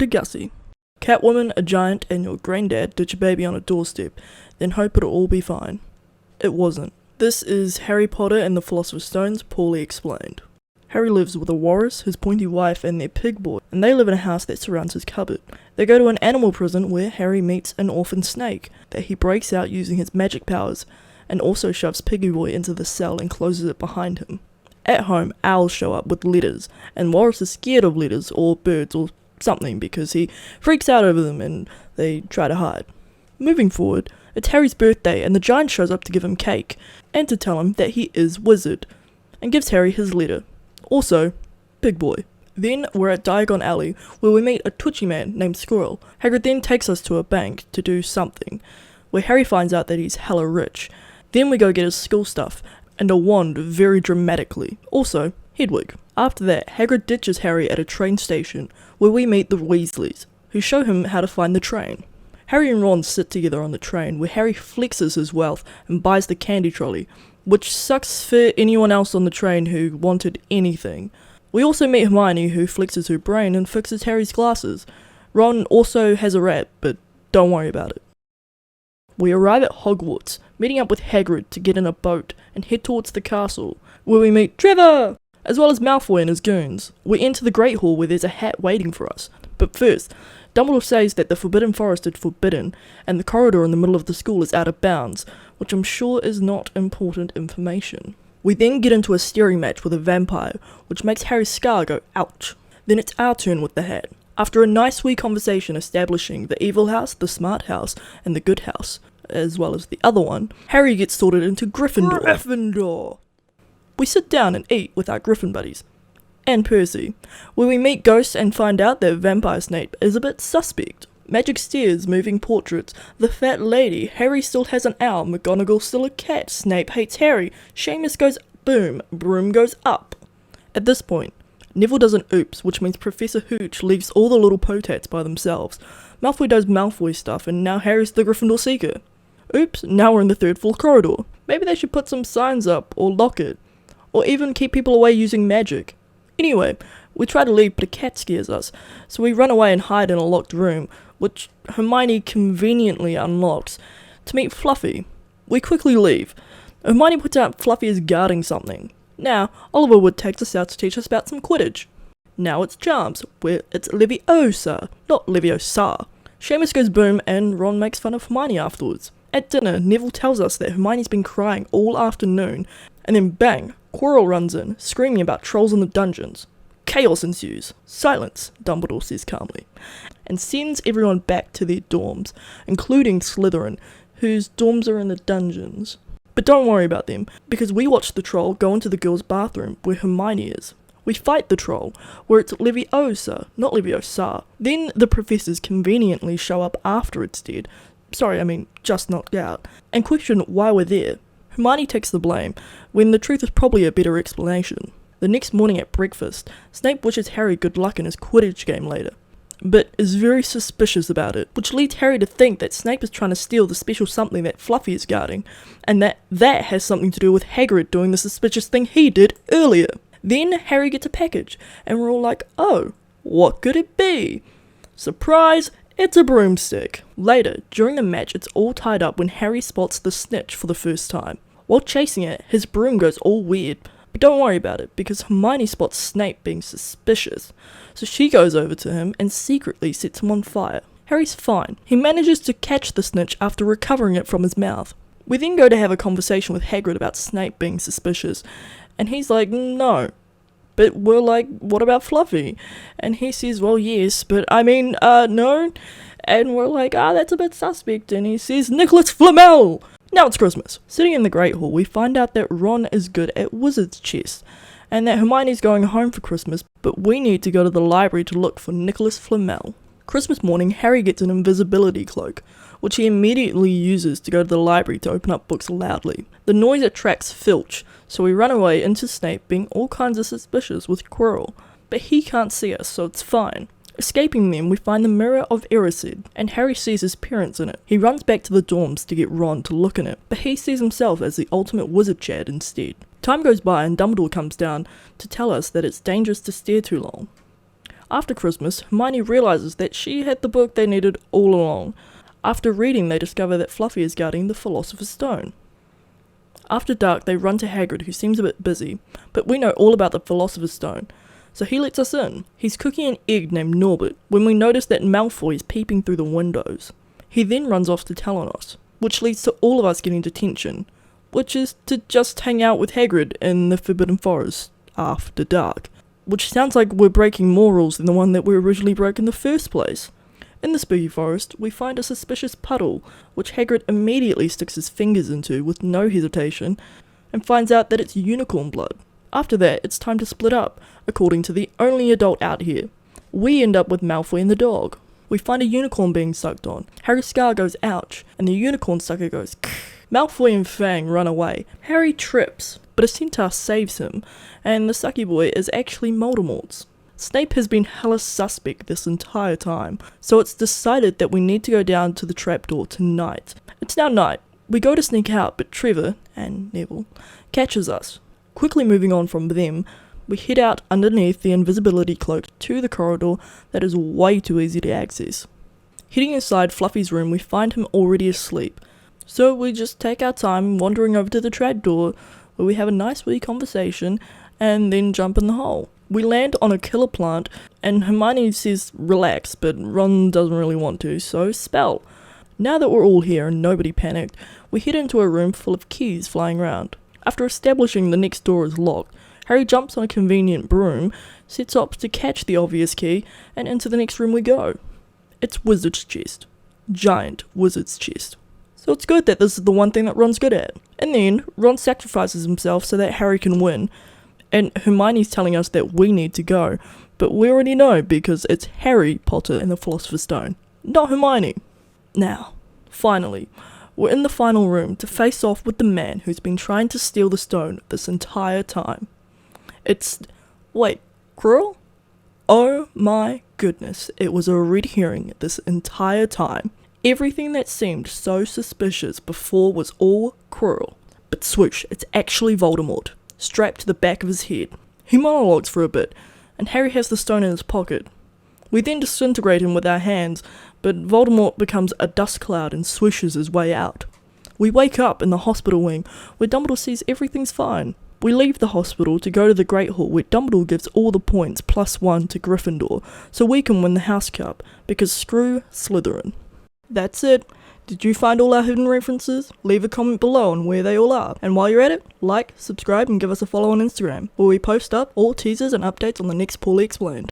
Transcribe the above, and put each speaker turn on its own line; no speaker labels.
To Gussy. Catwoman, a giant, and your granddad ditch a baby on a doorstep, then hope it'll all be fine. It wasn't. This is Harry Potter and the Philosopher's Stones, poorly explained. Harry lives with a walrus, his pointy wife, and their pig boy, and they live in a house that surrounds his cupboard. They go to an animal prison where Harry meets an orphan snake that he breaks out using his magic powers, and also shoves Piggy Boy into the cell and closes it behind him. At home, owls show up with letters, and Walrus is scared of letters or birds or something because he freaks out over them and they try to hide. Moving forward, it's Harry's birthday and the giant shows up to give him cake and to tell him that he is wizard, and gives Harry his letter. Also, Big Boy. Then we're at Diagon Alley where we meet a twitchy man named Squirrel. Hagrid then takes us to a bank to do something, where Harry finds out that he's hella rich. Then we go get his school stuff and a wand very dramatically. Also, Hedwig. After that, Hagrid ditches Harry at a train station where we meet the Weasleys, who show him how to find the train. Harry and Ron sit together on the train where Harry flexes his wealth and buys the candy trolley, which sucks for anyone else on the train who wanted anything. We also meet Hermione, who flexes her brain and fixes Harry's glasses. Ron also has a rat, but don't worry about it. We arrive at Hogwarts, meeting up with Hagrid to get in a boat and head towards the castle, where we meet Trevor, as well as Malfoy and his goons. We enter the Great Hall where there's a hat waiting for us. But first, Dumbledore says that the Forbidden Forest is forbidden, and the corridor in the middle of the school is out of bounds, which I'm sure is not important information. We then get into a staring match with a vampire, which makes Harry's scar go ouch. Then it's our turn with the hat. After a nice wee conversation establishing the evil house, the smart house, and the good house, as well as the other one, Harry gets sorted into Gryffindor. We sit down and eat with our Griffin buddies, and Percy, where we meet ghosts and find out that Vampire Snape is a bit suspect. Magic stairs, moving portraits, the fat lady, Harry still has an owl, McGonagall still a cat, Snape hates Harry, Seamus goes boom, broom goes up. At this point, Neville does an oops, which means Professor Hooch leaves all the little potats by themselves. Malfoy does Malfoy stuff, and now Harry's the Gryffindor Seeker. Oops, now we're in the third floor corridor. Maybe they should put some signs up, or lock it, or even keep people away using magic. Anyway, we try to leave, but a cat scares us, so we run away and hide in a locked room, which Hermione conveniently unlocks, to meet Fluffy. We quickly leave. Hermione puts out Fluffy is guarding something. Now, Oliver Wood takes us out to teach us about some Quidditch. Now it's Charms, where it's Leviosa, not Leviosa. Seamus goes boom, and Ron makes fun of Hermione afterwards. At dinner, Neville tells us that Hermione's been crying all afternoon, and then bang, Quirrell runs in, screaming about trolls in the dungeons. Chaos ensues. Silence, Dumbledore says calmly, and sends everyone back to their dorms, including Slytherin, whose dorms are in the dungeons. But don't worry about them, because we watch the troll go into the girls' bathroom, where Hermione is. We fight the troll, where it's Leviosa, not Leviosa. Then the professors conveniently show up after it's dead, just knocked out, and question why we're there. Hermione takes the blame, when the truth is probably a better explanation. The next morning at breakfast, Snape wishes Harry good luck in his Quidditch game later, but is very suspicious about it, which leads Harry to think that Snape is trying to steal the special something that Fluffy is guarding, and that has something to do with Hagrid doing the suspicious thing he did earlier. Then Harry gets a package, and we're all like, oh, what could it be? Surprise, it's a broomstick. Later, during the match, it's all tied up when Harry spots the snitch for the first time. While chasing it, his broom goes all weird, but don't worry about it, because Hermione spots Snape being suspicious, so she goes over to him and secretly sets him on fire. Harry's fine. He manages to catch the snitch after recovering it from his mouth. We then go to have a conversation with Hagrid about Snape being suspicious, and he's like, no. But we're like, what about Fluffy? And he says, well, yes, but no. And we're like, that's a bit suspect. And he says, Nicholas Flamel! Now it's Christmas. Sitting in the Great Hall, we find out that Ron is good at wizard's chess, and that Hermione's going home for Christmas, but we need to go to the library to look for Nicholas Flamel. Christmas morning, Harry gets an invisibility cloak, which he immediately uses to go to the library to open up books loudly. The noise attracts Filch, so we run away into Snape being all kinds of suspicious with Quirrell, but he can't see us, so it's fine. Escaping them, we find the Mirror of Erised, and Harry sees his parents in it. He runs back to the dorms to get Ron to look in it, but he sees himself as the ultimate wizard Chad instead. Time goes by and Dumbledore comes down to tell us that it's dangerous to stare too long. After Christmas, Hermione realizes that she had the book they needed all along. After reading, they discover that Fluffy is guarding the Philosopher's Stone. After dark, they run to Hagrid, who seems a bit busy, but we know all about the Philosopher's Stone, so he lets us in. He's cooking an egg named Norbert when we notice that Malfoy is peeping through the windows. He then runs off to tell on us, which leads to all of us getting detention, which is to just hang out with Hagrid in the Forbidden Forest after dark, which sounds like we're breaking more rules than the one that we originally broke in the first place. In the spooky forest, we find a suspicious puddle, which Hagrid immediately sticks his fingers into with no hesitation, and finds out that it's unicorn blood. After that, it's time to split up, according to the only adult out here. We end up with Malfoy and the dog. We find a unicorn being sucked on. Harry's scar goes ouch, and the unicorn sucker goes kh. Malfoy and Fang run away. Harry trips, but a centaur saves him, and the sucky boy is actually Voldemort's. Snape has been hella suspect this entire time, so it's decided that we need to go down to the trapdoor tonight. It's now night. We go to sneak out, but Trevor, and Neville, catches us. Quickly moving on from them, we head out underneath the invisibility cloak to the corridor that is way too easy to access. Heading inside Fluffy's room, we find him already asleep, so we just take our time wandering over to the trapdoor, where we have a nice wee conversation, and then jump in the hole. We land on a killer plant, and Hermione says relax, but Ron doesn't really want to, so spell. Now that we're all here and nobody panicked, we head into a room full of keys flying around. After establishing the next door is locked, Harry jumps on a convenient broom, sets up to catch the obvious key, and into the next room we go. It's Wizard's Chest. Giant Wizard's Chest. So it's good that this is the one thing that Ron's good at. And then, Ron sacrifices himself so that Harry can win, and Hermione's telling us that we need to go, but we already know because it's Harry Potter and the Philosopher's Stone, not Hermione. Now, finally, we're in the final room to face off with the man who's been trying to steal the stone this entire time. Wait, Quirrell? Oh my goodness, it was a red herring this entire time. Everything that seemed so suspicious before was all Quirrell. But swoosh, it's actually Voldemort, strapped to the back of his head. He monologues for a bit, and Harry has the stone in his pocket. We then disintegrate him with our hands, but Voldemort becomes a dust cloud and swooshes his way out. We wake up in the hospital wing, where Dumbledore says everything's fine. We leave the hospital to go to the Great Hall, where Dumbledore gives all the points +1 to Gryffindor, so we can win the House Cup, because screw Slytherin. That's it. Did you find all our hidden references? Leave a comment below on where they all are. And while you're at it, like, subscribe and give us a follow on Instagram, where we post up all teasers and updates on the next Poorly Explained.